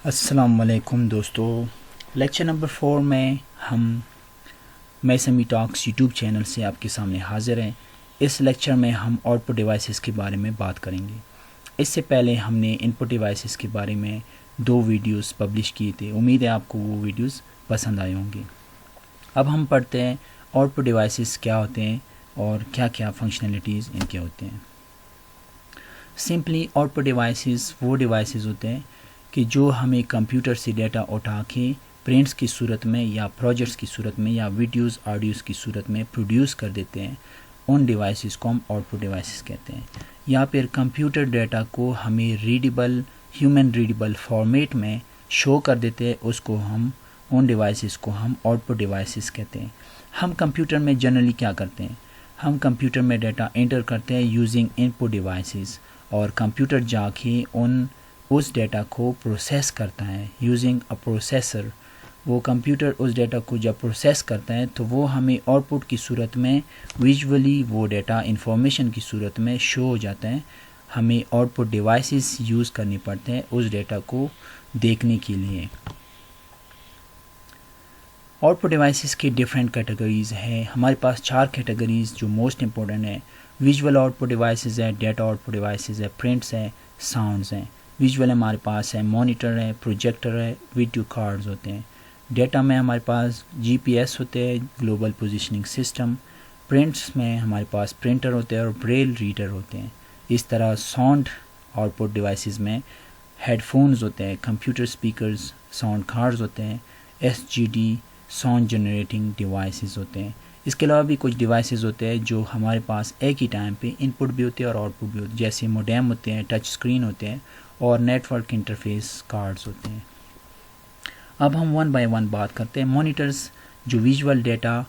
السلام علیکم دوستو، لیکچر نمبر 4 میں میں سمی ٹاکس یوٹیوب چینل سے آپ کے سامنے حاضر ہیں۔ اس لیکچر میں ہم آؤٹ پٹ ڈیوائسز کے بارے میں بات کریں گے۔ اس سے پہلے ہم نے ان پٹ ڈیوائسز کے بارے میں 2 ویڈیوز پبلش کیے تھے، امید ہے آپ کو وہ ویڈیوز پسند آئے ہوں گے۔ اب ہم پڑھتے ہیں آؤٹ پٹ ڈیوائسز کیا ہوتے ہیں اور کیا کیا فنکشنلٹیز ان کے ہوتے ہیں۔ سمپلی آؤٹ پٹ ڈیوائسز وہ ڈیوائسز ہوتے ہیں کہ جو ہمیں کمپیوٹر سے ڈیٹا اٹھا کے پرنٹس کی صورت میں یا پروجیکٹس کی صورت میں یا ویڈیوز آڈیوز کی صورت میں پروڈیوس کر دیتے ہیں، ان ڈیوائسز کو ہم آؤٹ پٹ ڈیوائسز کہتے ہیں۔ یا پھر کمپیوٹر ڈیٹا کو ہمیں ریڈیبل ہیومن ریڈیبل فارمیٹ میں شو کر دیتے ہیں، ان ڈیوائسز کو ہم آؤٹ پٹ ڈیوائسز کہتے ہیں۔ ہم کمپیوٹر میں جنرلی کیا کرتے ہیں؟ ہم کمپیوٹر میں ڈیٹا انٹر کرتے ہیں یوزنگ ان پٹ ڈیوائسز، اور کمپیوٹر جا کے اس ڈیٹا کو پروسیس کرتا ہے یوزنگ اے پروسیسر۔ وہ کمپیوٹر اس ڈیٹا کو جب پروسیس کرتا ہے تو وہ ہمیں آؤٹ پٹ کی صورت میں ویژولی وہ ڈیٹا انفارمیشن کی صورت میں شو ہو جاتا ہے۔ ہمیں آؤٹ پٹ ڈیوائسز یوز کرنی پڑتے ہیں اس ڈیٹا کو دیکھنے کے لیے۔ آؤٹ پٹ ڈیوائسز کی ڈفرینٹ کیٹیگریز ہیں۔ ہمارے پاس 4 کیٹیگریز جو موسٹ امپورٹنٹ ہیں۔ ویژول آؤٹ پٹ ڈیوائسز ہے، ڈیٹا آؤٹ پٹ ڈیوائسز ہے، پرنٹس ہیں، ساؤنڈز ہیں۔ ویژول ہمارے پاس ہے، مانیٹر ہے، پروجیکٹر ہے، ویڈیو کارڈز ہوتے ہیں۔ ڈیٹا میں ہمارے پاس GPS ہوتے ہیں، گلوبل پوزیشننگ سسٹم۔ پرنٹس میں ہمارے پاس پرنٹر ہوتے ہیں اور بریل ریڈر ہوتے ہیں۔ اس طرح ساؤنڈ آؤٹ پٹ ڈیوائسز میں ہیڈ فونز ہوتے ہیں، کمپیوٹر سپیکرز، ساؤنڈ کارڈز ہوتے ہیں، SGD ساؤنڈ جنریٹنگ ڈیوائسز ہوتے ہیں۔ اس کے علاوہ بھی کچھ ڈیوائسز ہوتے ہیں جو ہمارے پاس ایک ہی ٹائم پہ ان پٹ بھی ہوتے ہیں اور آؤٹ پٹ بھی ہوتے ہیں، جیسے موڈیم ہوتے ہیں، ٹچ اسکرین ہوتے ہیں اور نیٹ ورک انٹرفیس کارڈز ہوتے ہیں۔ اب ہم 1 بائی 1 بات کرتے ہیں۔ مانیٹرز جو visual data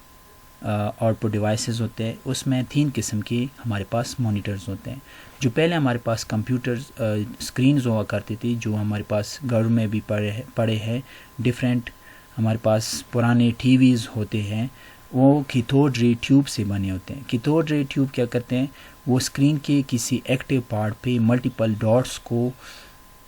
output devices ہوتے ہیں، اس میں 3 قسم کے ہمارے پاس مانیٹرز ہوتے ہیں۔ جو پہلے ہمارے پاس کمپیوٹرز اسکرینز ہوا کرتی تھی، جو ہمارے پاس گھر میں بھی پڑے ہیں، ڈفرینٹ ہمارے پاس پرانے ٹی ویز ہوتے ہیں، وہ کیتھوڈ رے ٹیوب سے بنے ہوتے ہیں۔ کیتھوڈ رے ٹیوب کیا کرتے ہیں؟ وہ اسکرین کے کسی ایکٹیو پارٹ پہ ملٹیپل ڈاٹس کو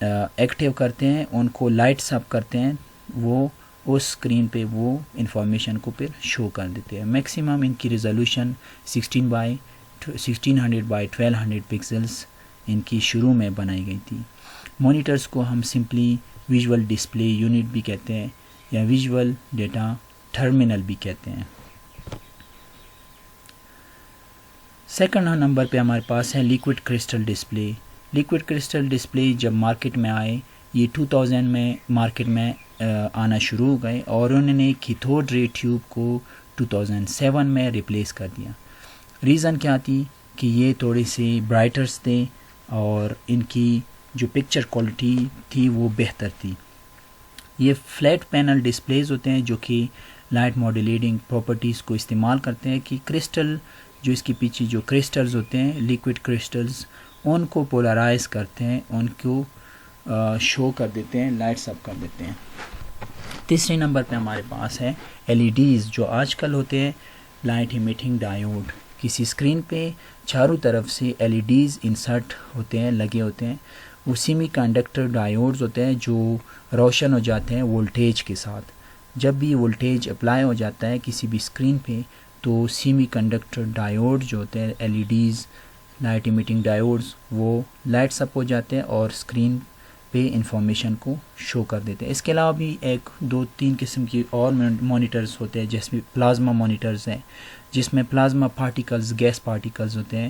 ایکٹیو کرتے ہیں، ان کو لائٹس اپ کرتے ہیں، وہ اس اسکرین پہ وہ انفارمیشن کو پھر شو کر دیتے ہیں۔ میکسیمم ان کی ریزولوشن 1600 بائی 1200 پکسلز ان کی شروع میں بنائی گئی تھی۔ مانیٹرز کو ہم سمپلی ویژول ڈسپلے یونٹ بھی کہتے ہیں یا ویژول ڈیٹا ٹرمینل بھی کہتے ہیں۔ سیکنڈ نمبر پہ ہمارے پاس ہے liquid crystal display. Liquid crystal display جب مارکیٹ میں آئے، یہ 2000 میں مارکیٹ میں آنا شروع ہو گئے، اور انہوں نے کیتھوڈ رے ٹیوب کو 2007 میں ریپلیس کر دیا۔ ریزن کیا تھی کہ یہ تھوڑے سے برائٹرز تھے اور ان کی جو پکچر کوالٹی تھی وہ بہتر تھی۔ یہ فلیٹ پینل ڈسپلیز ہوتے ہیں جو کہ لائٹ ماڈولیٹنگ پراپرٹیز کو استعمال کرتے ہیں کہ کرسٹل جو اس کے پیچھے جو کرسٹلز ہوتے ہیں، لیکوڈ کرسٹلز، ان کو پولرائز کرتے ہیں، ان کو شو کر دیتے ہیں، لائٹس اپ کر دیتے ہیں۔ تیسرے نمبر پہ ہمارے پاس ہے LEDs جو آج کل ہوتے ہیں، لائٹ ایمیٹنگ ڈائیوڈ۔ کسی اسکرین پہ چاروں طرف سے LEDs انسرٹ ہوتے ہیں، لگے ہوتے ہیں۔ وہ سیمی کنڈکٹر ڈائیوڈز ہوتے ہیں جو روشن ہو جاتے ہیں وولٹیج کے ساتھ۔ جب بھی وولٹیج اپلائی ہو جاتا ہے کسی بھی اسکرین پہ تو سیمی کنڈکٹر ڈائیوڈ جو ہوتے ہیں، LEDs لائٹ ایمیٹنگ ڈائیوڈز، وہ لائٹس اپ ہو جاتے ہیں اور اسکرین پہ انفارمیشن کو شو کر دیتے ہیں۔ اس کے علاوہ بھی 1-2-3 قسم کی اور مانیٹرز ہوتے ہیں، جس میں پلازما مانیٹرز ہیں، جس میں پلازما پارٹیکلز، گیس پارٹیکلز ہوتے ہیں،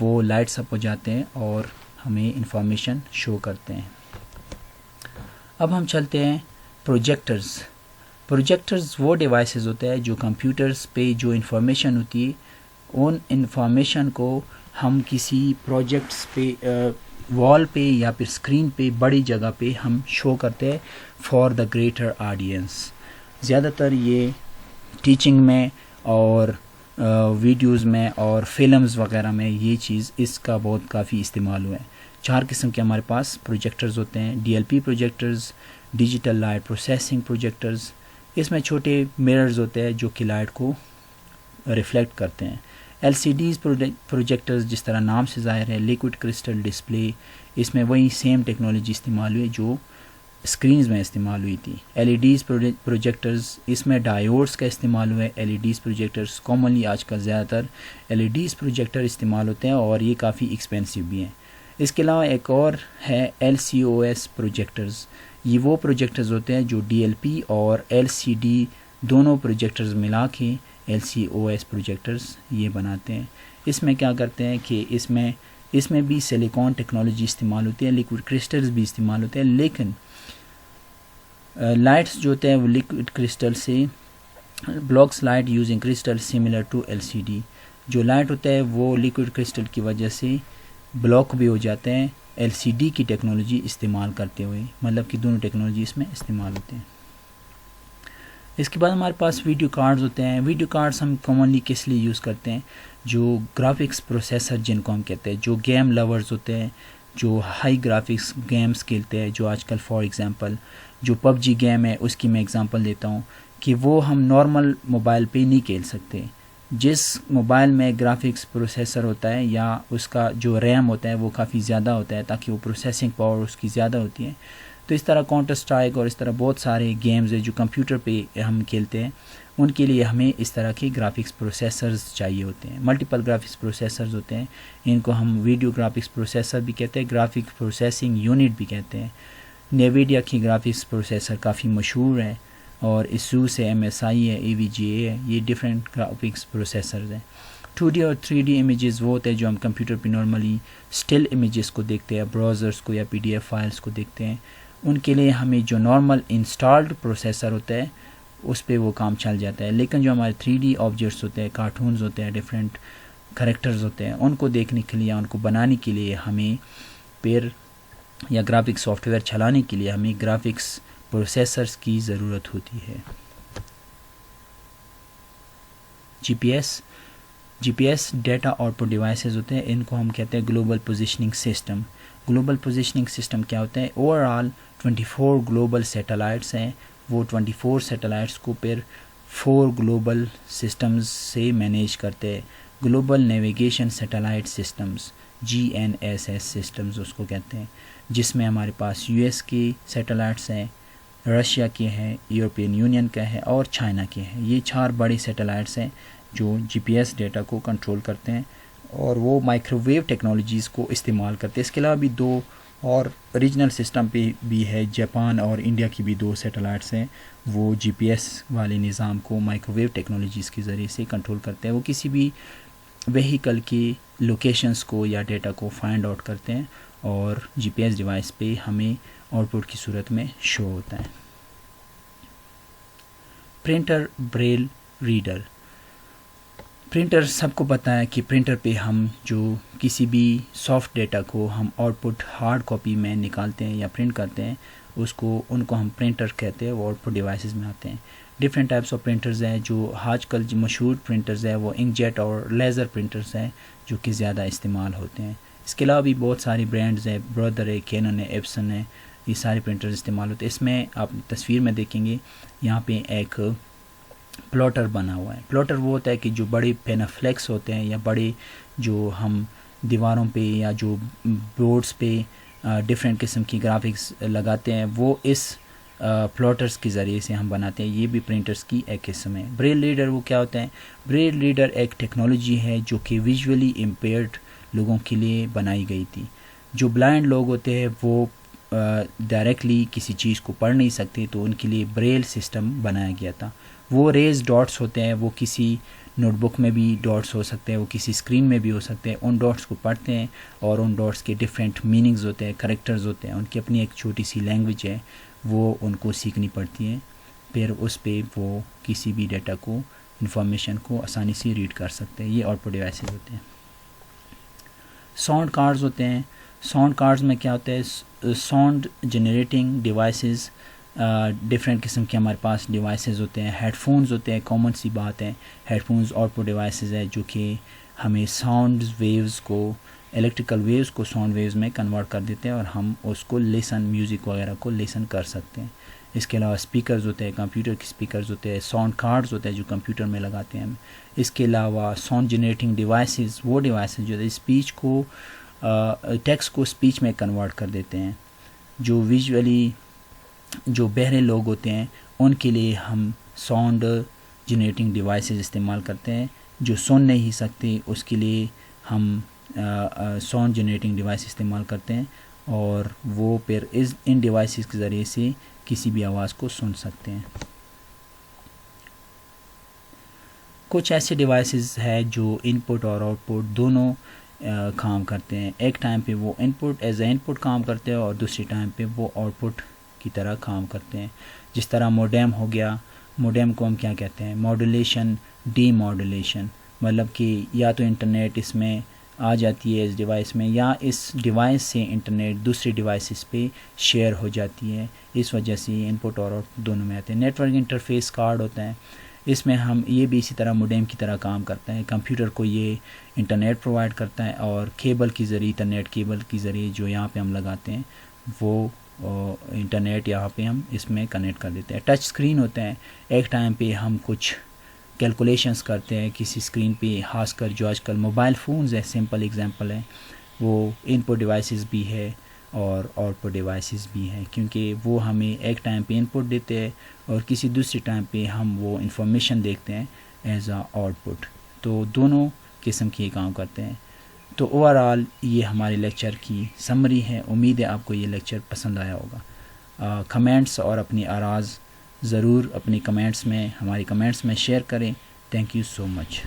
وہ لائٹس اپ ہو جاتے ہیں اور ہمیں انفارمیشن شو کرتے ہیں۔ اب ہم چلتے ہیں پروجیکٹرز۔ پروجیکٹرز وہ ڈیوائسز ہوتے ہیں جو کمپیوٹرز پہ جو انفارمیشن ہوتی ہے، ان انفارمیشن کو ہم کسی پروجیکٹس پہ وال پہ یا پھر اسکرین پہ بڑی جگہ پہ ہم شو کرتے ہیں فار دا گریٹر آڈینس۔ زیادہ تر یہ ٹیچنگ میں اور ویڈیوز میں اور فلمز وغیرہ میں یہ چیز اس کا بہت کافی استعمال ہوا ہے۔ 4 قسم کے ہمارے پاس پروجیکٹرز ہوتے ہیں۔ DLP projectors, digital light processing projectors, اس میں چھوٹے میررز ہوتے ہیں جو کہ لائٹ کو ریفلیکٹ کرتے ہیں۔ LCDs پروجیکٹرز جس طرح نام سے ظاہر ہے، لیکوڈ کرسٹل ڈسپلے، اس میں وہی سیم ٹیکنالوجی استعمال ہوئی جو اسکرینز میں استعمال ہوئی تھی. LEDs پروجیکٹرز، اس میں ڈائیوڈس کا استعمال ہوا ہے. LEDs پروجیکٹرز کامنلی آج کل زیادہ تر LEDs پروجیکٹر استعمال ہوتے ہیں اور یہ کافی ایکسپینسو بھی ہیں. اس کے علاوہ ایک اور ہے LCOS پروجیکٹرز. یہ وہ پروجیکٹرز ہوتے ہیں جو DLP اور LCD دونوں پروجیکٹرز ملا کے LCOS پروجیکٹرز یہ بناتے ہیں. اس میں کیا کرتے ہیں کہ اس میں بھی سلیکون ٹیکنالوجی استعمال ہوتی ہے، لیکوڈ کرسٹلز بھی استعمال ہوتے ہیں، لیکن لائٹس جو ہوتے ہیں وہ لیکوڈ کرسٹل سے blocks light using crystal similar to LCD. جو لائٹ ہوتا ہے وہ لیکوڈ کرسٹل کی وجہ سے بلاک بھی ہو جاتے ہیں LCD کی ٹیکنالوجی استعمال کرتے ہوئے، مطلب کہ دونوں ٹیکنالوجی اس میں استعمال ہوتے ہیں. اس کے بعد ہمارے پاس ویڈیو کارڈز ہوتے ہیں. ویڈیو کارڈز ہم کامنلی کس لیے یوز کرتے ہیں؟ جو گرافکس پروسیسر جن کو ہم کہتے ہیں، جو گیم لورز ہوتے ہیں، جو ہائی گرافکس گیمز کھیلتے ہیں، جو آج کل فار ایگزامپل جو PUBG گیم ہے اس کی میں ایگزامپل دیتا ہوں کہ وہ ہم نارمل موبائل پہ نہیں کھیل سکتے. جس موبائل میں گرافکس پروسیسر ہوتا ہے یا اس کا جو ریم ہوتا ہے وہ کافی زیادہ ہوتا ہے تاکہ وہ پروسیسنگ پاور اس کی زیادہ ہوتی ہے. تو اس طرح کاؤنٹر اسٹرائک اور اس طرح بہت سارے گیمز ہیں جو کمپیوٹر پہ ہم کھیلتے ہیں، ان کے لیے ہمیں اس طرح کے گرافکس پروسیسرز چاہیے ہوتے ہیں. ملٹیپل گرافکس پروسیسرز ہوتے ہیں، ان کو ہم ویڈیو گرافکس پروسیسر بھی کہتے ہیں، گرافک پروسیسنگ یونٹ بھی کہتے ہیں. نیویڈیا کی گرافکس پروسیسر کافی مشہور ہے اور اسوس ہے، MSI ہے، AVGA ہے، یہ ڈیفرنٹ گرافکس پروسیسرز ہیں. 2D اور 3D امیجز وہ ہوتے ہیں جو ہم کمپیوٹر پہ نارملی اسٹل امیجز کو دیکھتے ہیں، براؤزرز کو یا PDF فائلز کو دیکھتے ہیں. ان کے لیے ہمیں جو نارمل انسٹالڈ پروسیسر ہوتا ہے اس پہ وہ کام چل جاتا ہے، لیکن جو ہمارے 3D آبجیکٹس ہوتے ہیں، کارٹونز ہوتے ہیں، ڈیفرنٹ کریکٹرز ہوتے ہیں، ان کو دیکھنے کے لیے، ان کو بنانے کے لیے ہمیں پھر یا گرافکس سافٹ ویئر چلانے کے لیے ہمیں گرافکس پروسیسرز کی ضرورت ہوتی ہے. G P S data output devices ہوتے ہیں، ان کو ہم کہتے ہیں global positioning system. Global positioning system کیا ہوتا ہے؟ اوور آل 24 گلوبل سیٹلائٹس ہیں، وہ 24 سیٹلائٹس کو پھر 4 گلوبل سسٹمز سے مینیج کرتے ہیں. Global navigation satellite systems GNSS systems اس کو کہتے ہیں، جس میں ہمارے پاس US کے سیٹلائٹس ہیں، رشیا کے ہیں، یورپین یونین کا ہے اور چائنا کے ہیں. یہ 4 بڑے سیٹلائٹس ہیں جو GPS ڈیٹا کو کنٹرول کرتے ہیں اور وہ مائکرو ویو ٹیکنالوجیز کو استعمال کرتے ہیں. اس کے علاوہ بھی 2 اور ریجنل سسٹم پہ بھی ہے، جاپان اور انڈیا کی بھی 2 سیٹلائٹس ہیں، وہ GPS والے نظام کو مائکرو ویو ٹیکنالوجیز کے ذریعے سے کنٹرول کرتے ہیں. وہ کسی بھی وہیکل کی لوکیشنز کو یا ڈیٹا کو فائنڈ آؤٹ کرتے ہیں اور GPS ڈیوائس پہ ہمیں آؤٹ پٹ کی صورت میں شو ہوتا ہے. Printer, braille reader. پرنٹر سب کو پتہ ہے کہ پرنٹر پہ ہم جو کسی بھی سافٹ ڈیٹا کو ہم آؤٹ پٹ ہارڈ کاپی میں نکالتے ہیں یا پرنٹ کرتے ہیں، ان کو ہم پرنٹر کہتے ہیں، وہ آؤٹ پٹ ڈیوائسز میں آتے ہیں. ڈفرینٹ ٹائپس آف پرنٹرز ہیں. جو آج کل جو مشہور پرنٹرز ہیں وہ انک جیٹ اور لیزر پرنٹرز ہیں جو کہ زیادہ استعمال ہوتے ہیں. اس کے علاوہ بھی بہت ساری برانڈز ہیں، برادر ہے، کینن ہے، ایپسن ہے، یہ سارے پرنٹرز استعمال ہوتے ہیں. اس میں آپ تصویر میں دیکھیں گے یہاں پہ ایک پلاٹر بنا ہوا ہے. پلاٹر وہ ہوتا ہے کہ جو بڑے پینافلیکس ہوتے ہیں یا بڑے جو ہم دیواروں پہ یا جو بورڈز پہ ڈفرینٹ قسم کی گرافکس لگاتے ہیں، وہ اس پلاٹرز کے ذریعے سے ہم بناتے ہیں. یہ بھی پرنٹرز کی ایک قسم ہے. بریل ریڈر وہ کیا ہوتا ہے؟ بریل ریڈر ایک ٹیکنالوجی ہے جو کہ ویژولی امپیئرڈ لوگوں کے لیے بنائی گئی تھی. جو بلائنڈ لوگ ہوتے ہیں وہ ڈائریکٹلی کسی چیز کو پڑھ نہیں سکتے، تو ان کے لیے بریل سسٹم بنایا گیا تھا. وہ ریز ڈاٹس ہوتے ہیں، وہ کسی نوٹ بک میں بھی ڈاٹس ہو سکتے ہیں، وہ کسی اسکرین میں بھی ہو سکتے ہیں. ان ڈاٹس کو پڑھتے ہیں اور ان ڈاٹس کے ڈفرینٹ میننگز ہوتے ہیں، کریکٹرز ہوتے ہیں، ان کی اپنی ایک چھوٹی سی لینگویج ہے، وہ ان کو سیکھنی پڑتی ہے. پھر اس پہ وہ کسی بھی ڈیٹا کو، انفارمیشن کو آسانی سے ریڈ کر سکتے ہیں. یہ آؤٹ پٹ ڈیوائسز ہوتے ہیں. ساؤنڈ کارڈز ہوتے ہیں. ساؤنڈ کارڈز میں کیا ہوتا ہے؟ Sound generating devices. ڈفرینٹ قسم کے ہمارے پاس ڈیوائسز ہوتے ہیں. ہیڈ فونز ہوتے ہیں، کامن سی بات ہے. Headphones output devices ہے جو کہ ہمیں ساؤنڈ ویوز کو، الیکٹریکل ویوز کو ساؤنڈ ویوز میں کنورٹ کر دیتے ہیں اور ہم اس کو میوزک وغیرہ کو لیسن کر سکتے ہیں. اس کے علاوہ اسپیکرز ہوتے ہیں، کمپیوٹر کے اسپیکرز ہوتے ہیں. ساؤنڈ کارڈز ہوتے ہیں جو کمپیوٹر میں لگاتے ہیں ہم. اس کے علاوہ ساؤنڈ جنریٹنگ ڈیوائسز وہ ڈیوائسز جو اسپیچ کو، ٹیکسٹ کو اسپیچ میں کنورٹ کر دیتے ہیں. جو ویژولی جو بہرے لوگ ہوتے ہیں ان کے لیے ہم ساؤنڈ جنریٹنگ ڈیوائسز استعمال کرتے ہیں. جو سن نہیں سکتے اس کے لیے ہم ساؤنڈ جنریٹنگ ڈیوائس استعمال کرتے ہیں اور وہ پھر ان ڈیوائسز کے ذریعے سے کسی بھی آواز کو سن سکتے ہیں. کچھ ایسے ڈیوائسز ہے جو ان پٹ اور آؤٹ پٹ دونوں کام کرتے ہیں. ایک ٹائم پہ وہ ان پٹ ایز اے ان پٹ کام کرتے ہیں اور دوسری ٹائم پہ وہ آؤٹ پٹ کی طرح کام کرتے ہیں. جس طرح موڈیم ہو گیا. موڈیم کو ہم کیا کہتے ہیں؟ ماڈولیشن ڈی ماڈولیشن، مطلب کہ یا تو انٹرنیٹ اس میں آ جاتی ہے اس ڈیوائس میں، یا اس ڈیوائس سے انٹرنیٹ دوسری ڈیوائسز پہ شیئر ہو جاتی ہے. اس وجہ سے ان پٹ اور آؤٹ پٹ دونوں میں آتے ہیں. نیٹ ورک انٹرفیس کارڈ ہوتا ہے، اس میں ہم یہ بھی اسی طرح موڈیم کی طرح کام کرتا ہے. کمپیوٹر کو یہ انٹرنیٹ پرووائڈ کرتا ہے اور کیبل کی ذریعے انٹرنیٹ کیبل کی ذریعے جو یہاں پہ ہم لگاتے ہیں وہ انٹرنیٹ یہاں پہ ہم اس میں کنیکٹ کر دیتے ہیں. ٹچ اسکرین ہوتا ہے، ایک ٹائم پہ ہم کچھ کیلکولیشنز کرتے ہیں کسی اسکرین پہ، خاص کر جو آج کل موبائل فونز ہے سمپل ایگزامپل ہے، وہ ان پٹ ڈیوائسز بھی ہے اور آؤٹ پٹ ڈیوائسز بھی ہیں، کیونکہ وہ ہمیں ایک ٹائم پہ ان پٹ دیتے ہیں اور کسی دوسری ٹائم پہ ہم وہ انفارمیشن دیکھتے ہیں ایز اے آؤٹ پٹ. تو دونوں قسم کے کام کرتے ہیں. تو اوور آل یہ ہمارے لیکچر کی سمری ہے. امید ہے آپ کو یہ لیکچر پسند آیا ہوگا. کمنٹس اور اپنی آراز ضرور اپنی کمنٹس میں ہماری کمنٹس میں شیئر کریں. Thank you so much.